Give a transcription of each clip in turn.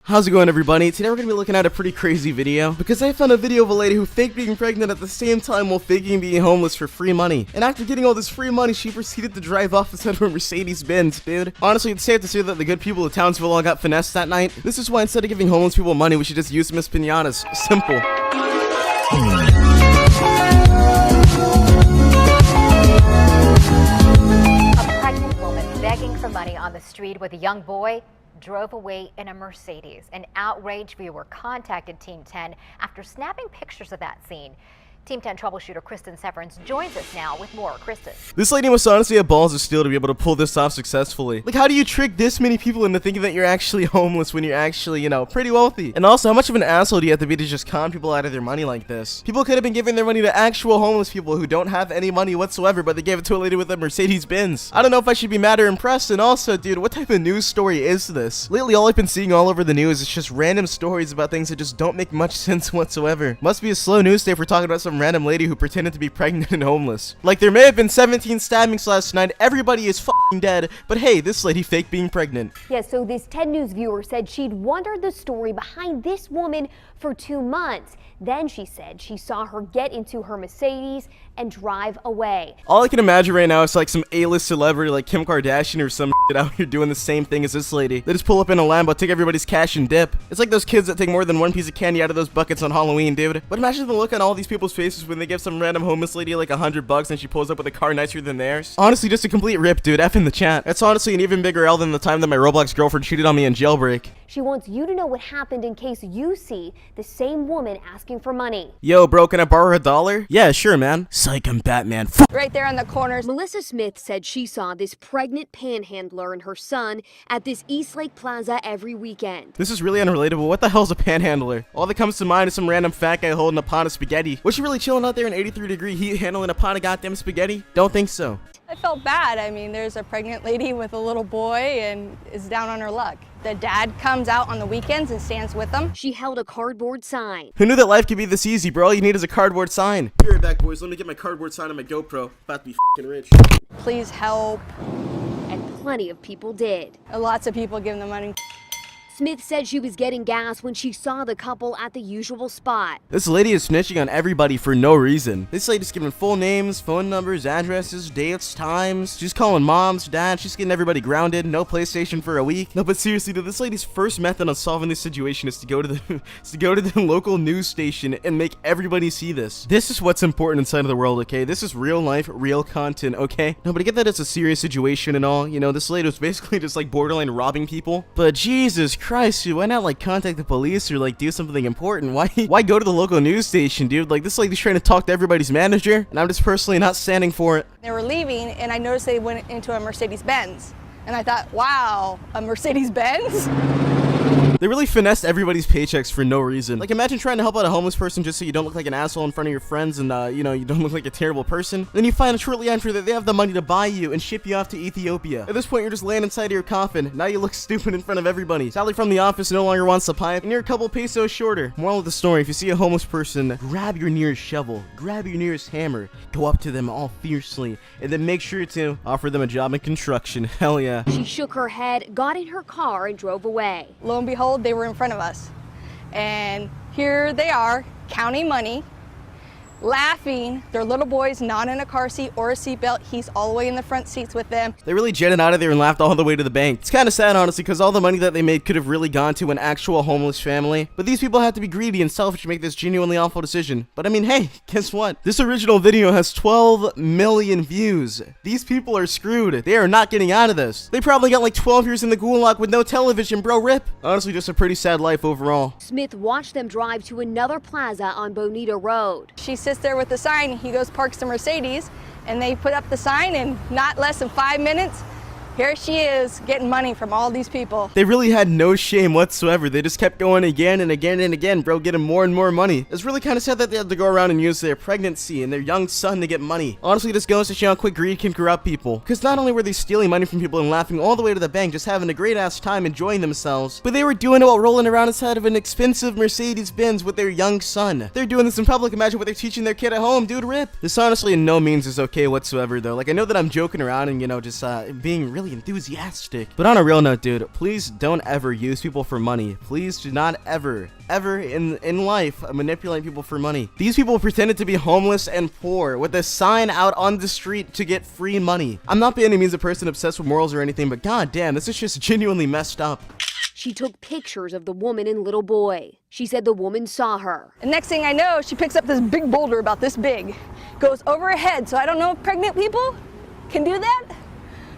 How's it going, everybody? Today we're going to be looking at a pretty crazy video because I found a video of a lady who faked being pregnant at the same time while faking being homeless for free money. And after getting all this free money, she proceeded to drive off instead of a Mercedes-Benz, dude. Honestly, it's safe to say that the good people of Townsville all got finessed that night. This is why instead of giving homeless people money, we should just use Miss Pinatas. Simple. A pregnant woman begging for money on the street with a young boy drove away in a Mercedes. An outraged viewer contacted Team 10 after snapping pictures of that scene. Team 10 troubleshooter Kristen Severance joins us now with more. Kristen. This lady must honestly have balls of steel to be able to pull this off successfully. Like, how do you trick this many people into thinking that you're actually homeless when you're actually, you know, pretty wealthy? And also, how much of an asshole do you have to be to just con people out of their money like this? People could have been giving their money to actual homeless people who don't have any money whatsoever, but they gave it to a lady with a Mercedes-Benz. I don't know if I should be mad or impressed. And also, dude, what type of news story is this? Lately, all I've been seeing all over the news is just random stories about things that just don't make much sense whatsoever. Must be a slow news day if we're talking about some random lady who pretended to be pregnant and homeless. Like, there may have been 17 stabbings last night, everybody is f***ing dead, but hey, this lady faked being pregnant. Yeah, so this 10 News viewer said she'd wondered the story behind this woman for 2 months. Then she said she saw her get into her Mercedes and drive away. All I can imagine right now is like some A-list celebrity like Kim Kardashian or some shit out here doing the same thing as this lady. They just pull up in a Lambo, take everybody's cash and dip. It's like those kids that take more than one piece of candy out of those buckets on Halloween, dude. But imagine the look on all these people's faces when they give some random homeless lady like $100 and she pulls up with a car nicer than theirs. Honestly, just a complete rip, dude. F in the chat. That's honestly an even bigger L than the time that my Roblox girlfriend cheated on me in Jailbreak. She wants you to know what happened in case you see the same woman asking for money. Yo, bro, can I borrow $1? Yeah, sure, man. Psych, I'm Batman. Right there in the corners. Melissa Smith said she saw this pregnant panhandler and her son at this Eastlake Plaza every weekend. This is really unrelatable. What the hell's a panhandler? All that comes to mind is some random fat guy holding a pot of spaghetti. Was she really chilling out there in 83-degree heat handling a pot of goddamn spaghetti? Don't think so. I felt bad. I mean, there's a pregnant lady with a little boy and is down on her luck. The dad comes out on the weekends and stands with them. She held a cardboard sign. Who knew that life could be this easy, bro? All you need is a cardboard sign. Be right back, boys. Let me get my cardboard sign on my GoPro. About to be f***ing rich. Please help. And plenty of people did. Lots of people giving the money. Smith said she was getting gas when she saw the couple at the usual spot. This lady is snitching on everybody for no reason. This lady's giving full names, phone numbers, addresses, dates, times. She's calling moms, dads. She's getting everybody grounded. No PlayStation for a week. No, but seriously, dude, this lady's first method on solving this situation is to go to the local news station and make everybody see this. This is what's important inside of the world, okay? This is real life, real content, okay? No, but I get that it's a serious situation and all. You know, this lady was basically just like borderline robbing people. But Jesus Christ, dude, why not like contact the police or like do something important? Why go to the local news station, dude? Like, this lady's trying to talk to everybody's manager, and I'm just personally not standing for it. They were leaving and I noticed they went into a Mercedes-Benz. And I thought, wow, a Mercedes-Benz? They really finessed everybody's paychecks for no reason. Like, imagine trying to help out a homeless person just so you don't look like an asshole in front of your friends and, you know, you don't look like a terrible person. Then you find shortly after that they have the money to buy you and ship you off to Ethiopia. At this point, you're just laying inside of your coffin. Now you look stupid in front of everybody. Sally from the office no longer wants the pipe, and you're a couple pesos shorter. Moral of the story, if you see a homeless person, grab your nearest shovel, grab your nearest hammer, go up to them all fiercely, and then make sure to offer them a job in construction. Hell yeah. She shook her head, got in her car, and drove away. Lo and behold, they were in front of us. And here they are, counting money, laughing. Their little boy's not in a car seat or a seatbelt. He's all the way in the front seats with them. They really jetted out of there and laughed all the way to the bank. It's kind of sad, honestly, because all the money that they made could have really gone to an actual homeless family. But these people had to be greedy and selfish to make this genuinely awful decision. But I mean, hey, guess what? This original video has 12 million views. These people are screwed. They are not getting out of this. They probably got like 12 years in the gulag with no television, bro. Rip. Honestly, just a pretty sad life overall. Smith watched them drive to another plaza on Bonita Road. She sits there with the sign. He goes, parks the Mercedes, and they put up the sign, and not less than 5 minutes, here she is getting money from all these people. They really had no shame whatsoever. They just kept going again and again and again, bro, getting more and more money. It's really kind of sad that they had to go around and use their pregnancy and their young son to get money. Honestly, this goes to show how quick greed can corrupt people. Because not only were they stealing money from people and laughing all the way to the bank, just having a great ass time enjoying themselves, but they were doing it while rolling around inside of an expensive Mercedes-Benz with their young son. They're doing this in public. Imagine what they're teaching their kid at home, dude. Rip. This honestly in no means is okay whatsoever, though. Like, I know that I'm joking around and, you know, just being really really enthusiastic. But on a real note, dude, please don't ever use people for money. Please do not ever in life manipulate people for money. These people pretended to be homeless and poor with a sign out on the street to get free money. I'm not by any means a person obsessed with morals or anything, but god damn, this is just genuinely messed up. She took pictures of the woman and little boy. She said the woman saw her. And next thing I know, she picks up this big boulder about this big, goes over her head. So I don't know if pregnant people can do that,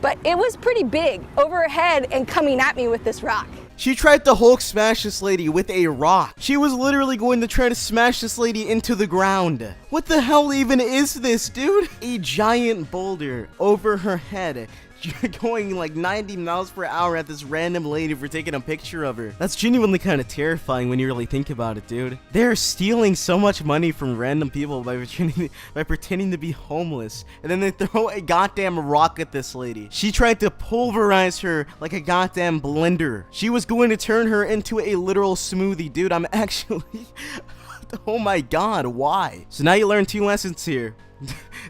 but it was pretty big, over her head and coming at me with this rock. She tried to Hulk smash this lady with a rock. She was literally going to try to smash this lady into the ground. What the hell even is this, dude? A giant boulder over her head. You're going like 90 miles per hour at this random lady for taking a picture of her. That's genuinely kind of terrifying when you really think about it, dude. They're stealing so much money from random people by pretending to be homeless. And then they throw a goddamn rock at this lady. She tried to pulverize her like a goddamn blender. She was going to turn her into a literal smoothie, dude. I'm actually... oh my god, why? So now you learn 2 lessons here.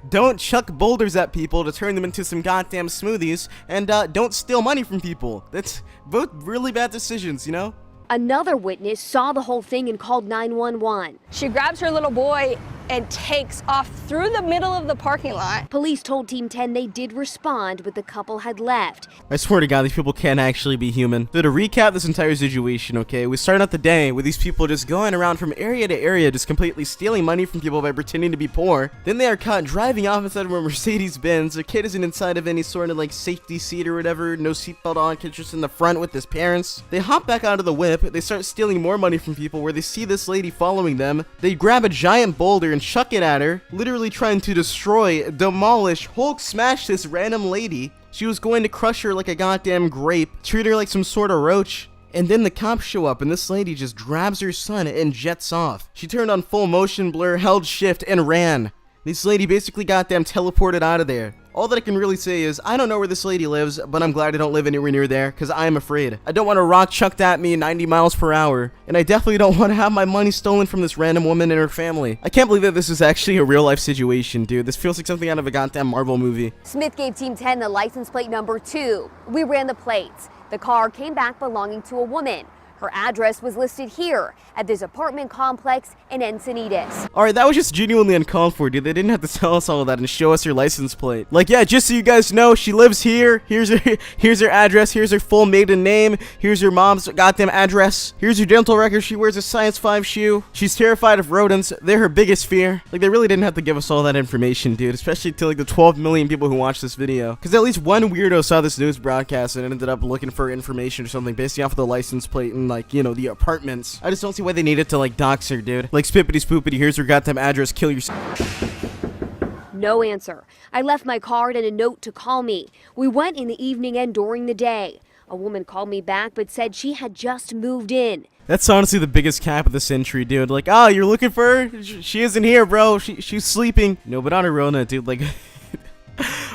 Don't chuck boulders at people to turn them into some goddamn smoothies, and don't steal money from people. That's both really bad decisions, you know? Another witness saw the whole thing and called 911. She grabs her little boy and takes off through the middle of the parking lot. Police told Team 10 they did respond, but the couple had left. I swear to God, these people can't actually be human. So to recap this entire situation, okay, we start out the day with these people just going around from area to area, just completely stealing money from people by pretending to be poor. Then they are caught driving off inside of a Mercedes-Benz. Their kid isn't inside of any sort of like safety seat or whatever, no seatbelt on, kid's just in the front with his parents. They hop back out of the whip. They start stealing more money from people where they see this lady following them. They grab a giant boulder and chuck it at her, literally trying to destroy, demolish, Hulk smash this random lady. She was going to crush her like a goddamn grape, treat her like some sort of roach. And then the cops show up and this lady just grabs her son and jets off. She turned on full motion blur, held shift, and ran. This lady basically goddamn teleported out of there. All that I can really say is, I don't know where this lady lives, but I'm glad I don't live anywhere near there, because I am afraid. I don't want a rock chucked at me 90 miles per hour, and I definitely don't want to have my money stolen from this random woman and her family. I can't believe that this is actually a real-life situation, dude. This feels like something out of a goddamn Marvel movie. Smith gave Team 10 the license plate number 2. We ran the plates. The car came back belonging to a woman. Her address was listed here at this apartment complex in Encinitas. Alright, that was just genuinely uncalled for, dude. They didn't have to tell us all of that and show us her license plate. Like, yeah, just so you guys know, she lives here. Here's her address. Here's her full maiden name. Here's her mom's goddamn address. Here's her dental record. She wears a size 5 shoe. She's terrified of rodents. They're her biggest fear. Like, they really didn't have to give us all that information, dude. Especially to, like, the 12 million people who watched this video. Because at least one weirdo saw this news broadcast and ended up looking for information or something based off of the license plate and, like, you know, the apartments. I just don't see why they needed to, like, dox her, dude. Like, spippity spoopity, here's her goddamn address, kill yourself. No answer. I left my card and a note to call me. We went in the evening and during the day. A woman called me back but said she had just moved in. That's honestly the biggest cap of the century, dude. Like, oh, you're looking for her? She isn't here, bro. She's sleeping. No, but on a real note, dude, like...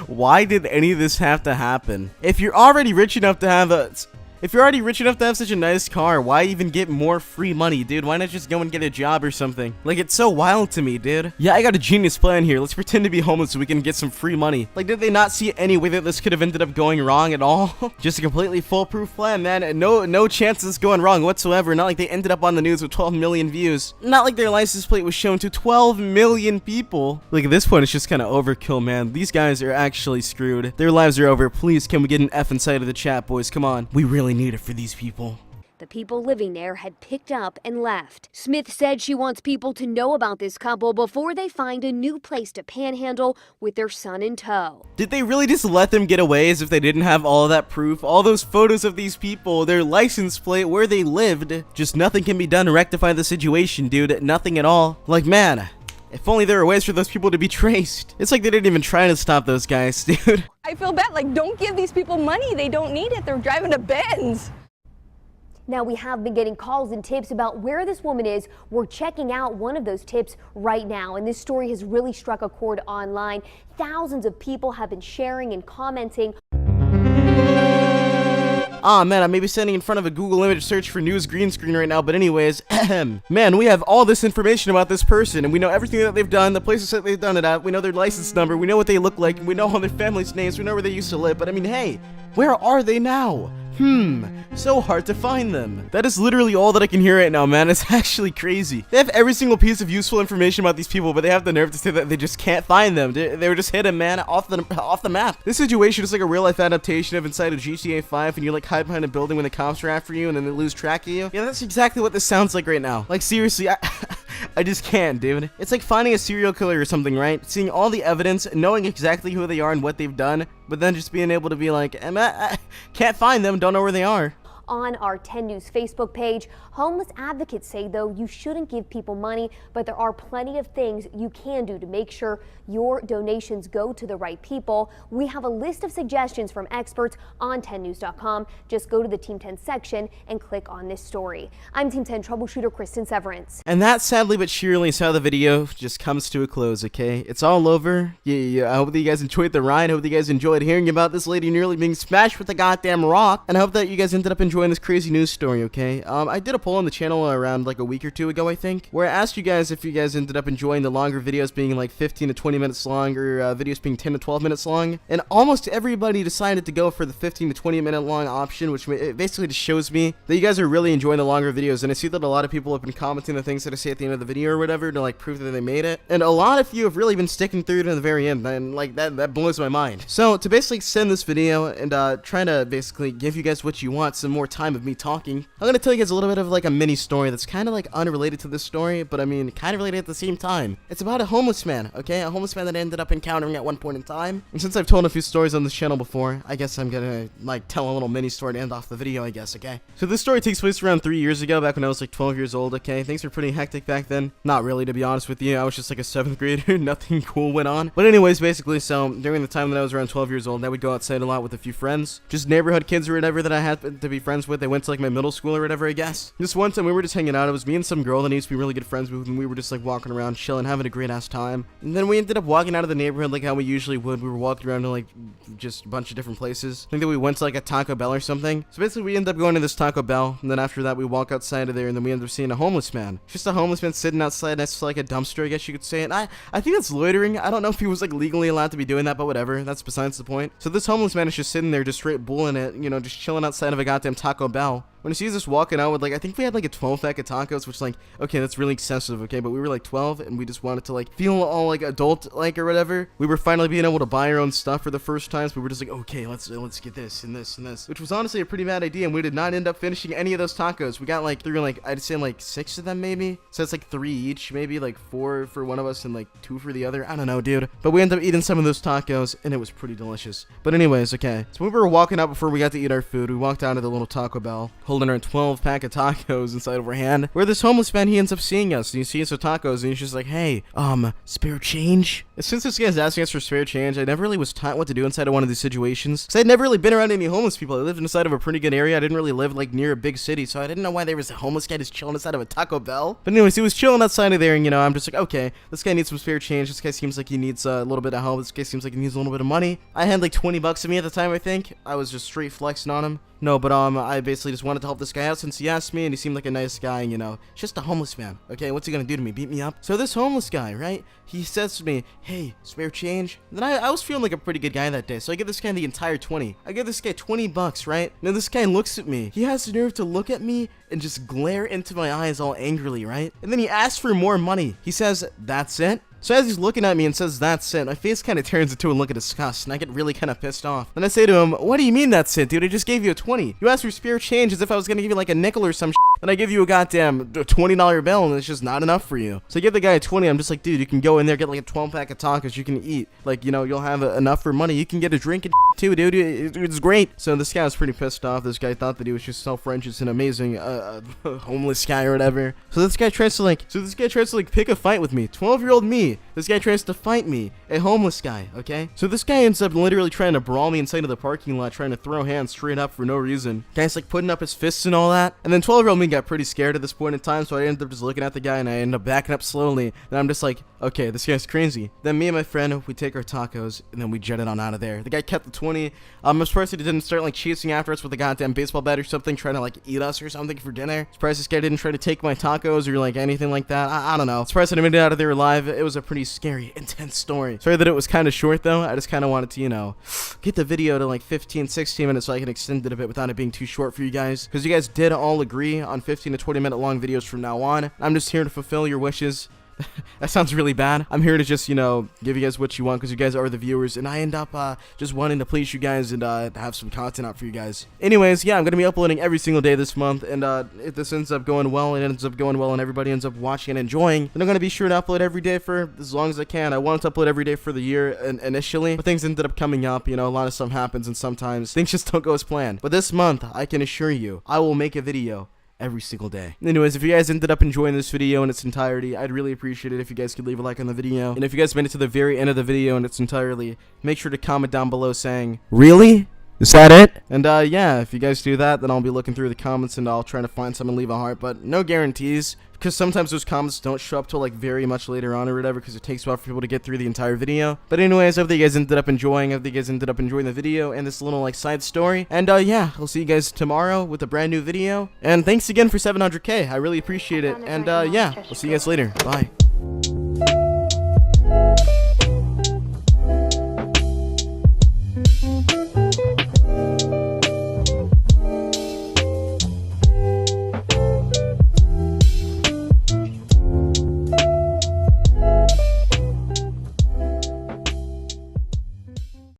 why did any of this have to happen? If you're already rich enough to have such a nice car, why even get more free money, dude? Why not just go and get a job or something? Like, it's so wild to me, dude. Yeah, I got a genius plan here. Let's pretend to be homeless so we can get some free money. Like, did they not see any way that this could have ended up going wrong at all? Just a completely foolproof plan, man. No chances going wrong whatsoever. Not like they ended up on the news with 12 million views. Not like their license plate was shown to 12 million people. Like, at this point, it's just kind of overkill, man. These guys are actually screwed. Their lives are over. Please, can we get an F inside of the chat, boys? Come on. We really need it for these people. The people living there had picked up and left. Smith said she wants people to know about this couple before they find a new place to panhandle with their son in tow. Did they really just let them get away as if they didn't have all of that proof? All those photos of these people, their license plate, where they lived. Just nothing can be done to rectify the situation, dude. Nothing at all. Like, man, if only there were ways for those people to be traced. It's like they didn't even try to stop those guys, dude. I feel bad. Like, don't give these people money. They don't need it. They're driving a Benz. Now, we have been getting calls and tips about where this woman is. We're checking out one of those tips right now, and this story has really struck a chord online. Thousands of people have been sharing and commenting. Ah, man, I may be standing in front of a Google image search for news green screen right now, but anyways, man, we have all this information about this person, and we know everything that they've done, the places that they've done it at, we know their license number, we know what they look like, and we know all their family's names, we know where they used to live, but I mean, hey, where are they now? So hard to find them. That is literally all that I can hear right now, man. It's actually crazy. They have every single piece of useful information about these people, but they have the nerve to say that they just can't find them. They were just hidden, man, off the map. This situation is like a real-life adaptation of inside of GTA 5, and you like hide behind a building when the cops are after you, and then they lose track of you. Yeah, that's exactly what this sounds like right now. Like, seriously, I just can't, dude. It's like finding a serial killer or something, right? Seeing all the evidence, knowing exactly who they are and what they've done, but then just being able to be like, I can't find them, don't know where they are. On our 10 News Facebook page, homeless advocates say, though, you shouldn't give people money, but there are plenty of things you can do to make sure your donations go to the right people. We have a list of suggestions from experts on 10news.com. Just go to the Team 10 section and click on this story. I'm Team 10 troubleshooter Kristen Severance. And that, sadly but surely, is how the video just comes to a close, okay? It's all over. Yeah, I hope that you guys enjoyed the ride. I hope that you guys enjoyed hearing about this lady nearly being smashed with a goddamn rock. And I hope that you guys ended up enjoying this crazy news story, okay? I did a poll on the channel around like a week or two ago, I think, where I asked you guys if you guys ended up enjoying the longer videos being like 15 to 20 minutes long, or videos being 10 to 12 minutes long, and almost everybody decided to go for the 15 to 20 minute long option, which basically just shows me that you guys are really enjoying the longer videos. And I see that a lot of people have been commenting the things that I say at the end of the video or whatever to like prove that they made it, and a lot of you have really been sticking through to the very end, and like that blows my mind. So to basically extend this video and try to basically give you guys what you want, some more time of me talking, I'm gonna tell you guys a little bit of like a mini story that's kind of like unrelated to this story, but I mean kind of related at the same time. It's about a homeless man, okay? A homeless man that I ended up encountering at one point in time. And since I've told a few stories on this channel before, I guess I'm gonna like tell a little mini story to end off the video, I guess, okay? So this story takes place around 3 years ago, back when I was like 12 years old, okay? Things were pretty hectic back then. Not really, to be honest with you. I was just like a 7th grader. Nothing cool went on. But anyways, basically, so during the time that I was around 12 years old, I would go outside a lot with a few friends. Just neighborhood kids or whatever that I had to be friends with. They went to like my middle school or whatever, I guess. This one time we were just hanging out. It was me and some girl that I used to be really good friends with, and we were just like walking around, chilling, having a great ass time. And then we ended up walking out of the neighborhood like how we usually would. We were walking around to like just a bunch of different places. I think that we went to like a Taco Bell or something. So basically we ended up going to this Taco Bell, and then after that we walk outside of there, and then we ended up seeing a homeless man. Just a homeless man sitting outside next to like a dumpster, I guess you could say. And I think that's loitering. I don't know if he was like legally allowed to be doing that, but whatever. That's besides the point. So this homeless man is just sitting there, just straight bulling it, you know, just chilling outside of a goddamn Taco Bell. When he sees us walking out with like, I think we had like a 12-pack of tacos, which like, okay, that's really excessive, okay, but we were like 12 and we just wanted to like feel all like adult like or whatever. We were finally being able to buy our own stuff for the first time, so we were just like, okay, let's get this and this and this, which was honestly a pretty bad idea, and we did not end up finishing any of those tacos. We got like through like, I'd say like 6 of them maybe, so it's like 3 each, maybe like 4 for one of us and like 2 for the other. I don't know, dude, but we ended up eating some of those tacos and it was pretty delicious. But anyways, okay, so we were walking out before we got to eat our food. We walked down to the little Taco Bell holding our 12-pack of tacos inside of our hand, where this homeless man, he ends up seeing us, and he sees the tacos, and he's just like, hey, spare change? And since this guy's asking us for spare change, I never really was taught what to do inside of one of these situations, because I'd never really been around any homeless people. I lived inside of a pretty good area. I didn't really live like near a big city, so I didn't know why there was a homeless guy just chilling outside of a Taco Bell. But anyways, he was chilling outside of there, and you know, I'm just like, okay, this guy needs some spare change. This guy seems like he needs a little bit of help. This guy seems like he needs a little bit of money. I had like 20 bucks of me at the time, I think. I was just straight flexing on him. No, but I basically just wanted to help this guy out since he asked me, and he seemed like a nice guy, you know. It's just a homeless man, okay? What's he gonna do to me? Beat me up? So this homeless guy, right? He says to me, hey, spare change? Then I was feeling like a pretty good guy that day, so I give this guy the entire 20. I give this guy 20 bucks, right? Now this guy looks at me. He has the nerve to look at me and just glare into my eyes all angrily, right? And then he asks for more money. He says, that's it? So as he's looking at me and says, that's it, my face kind of turns into a look of disgust, and I get really kind of pissed off. Then I say to him, what do you mean that's it, dude? I just gave you a 20. You asked for spare change as if I was gonna give you like a nickel or some shit, and I give you a goddamn $20 bill, and it's just not enough for you. So I give the guy a 20, I'm just like, dude, you can go in there, get like a 12-pack of tacos, you can eat. Like, you know, you'll have enough for money. You can get a drink and too, dude. It's great. So this guy was pretty pissed off. This guy thought that he was just self-righteous and amazing, homeless guy or whatever. So this guy tries to like pick a fight with me. 12-year-old me. This guy tries to fight me, a homeless guy, okay? So this guy ends up literally trying to brawl me inside of the parking lot, trying to throw hands straight up for no reason. Guy's like putting up his fists and all that. And then 12-year-old me got pretty scared at this point in time, so I ended up just looking at the guy, and I ended up backing up slowly. And I'm just like, okay, this guy's crazy. Then me and my friend, we take our tacos, and then we jetted on out of there. The guy kept the 20. I'm surprised he didn't start, like, chasing after us with a goddamn baseball bat or something, trying to, like, eat us or something for dinner. Surprised this guy didn't try to take my tacos or, like, anything like that. I don't know. Surprised I made it out of there alive. It was a pretty scary, intense story. Sorry that it was kind of short, though. I just kind of wanted to, you know, get the video to, like, 15, 16 minutes so I can extend it a bit without it being too short for you guys. Because you guys did all agree on 15 to 20 minute long videos from now on. I'm just here to fulfill your wishes. That sounds really bad. I'm here to just, you know, give you guys what you want because you guys are the viewers, and I end up just wanting to please you guys and have some content out for you guys. Anyways, yeah, I'm going to be uploading every single day this month, and if this ends up going well, and it ends up going well, and everybody ends up watching and enjoying, then I'm going to be sure to upload every day for as long as I can. I wanted to upload every day for the year initially, but things ended up coming up, you know, a lot of stuff happens, and sometimes things just don't go as planned. But this month, I can assure you, I will make a video every single day. Anyways, if you guys ended up enjoying this video in its entirety, I'd really appreciate it if you guys could leave a like on the video. And if you guys made it to the very end of the video in its entirety, make sure to comment down below saying, "Really? Is that it?" And yeah, if you guys do that, then I'll be looking through the comments and I'll try to find some and leave a heart, but no guarantees. Because sometimes those comments don't show up till like very much later on or whatever, because it takes a while for people to get through the entire video. But anyways, I hope that you guys ended up enjoying. I hope that you guys ended up enjoying the video and this little like side story. And yeah, I'll see you guys tomorrow with a brand new video. And thanks again for 700K. I really appreciate it. And yeah, we'll see you guys later. Bye.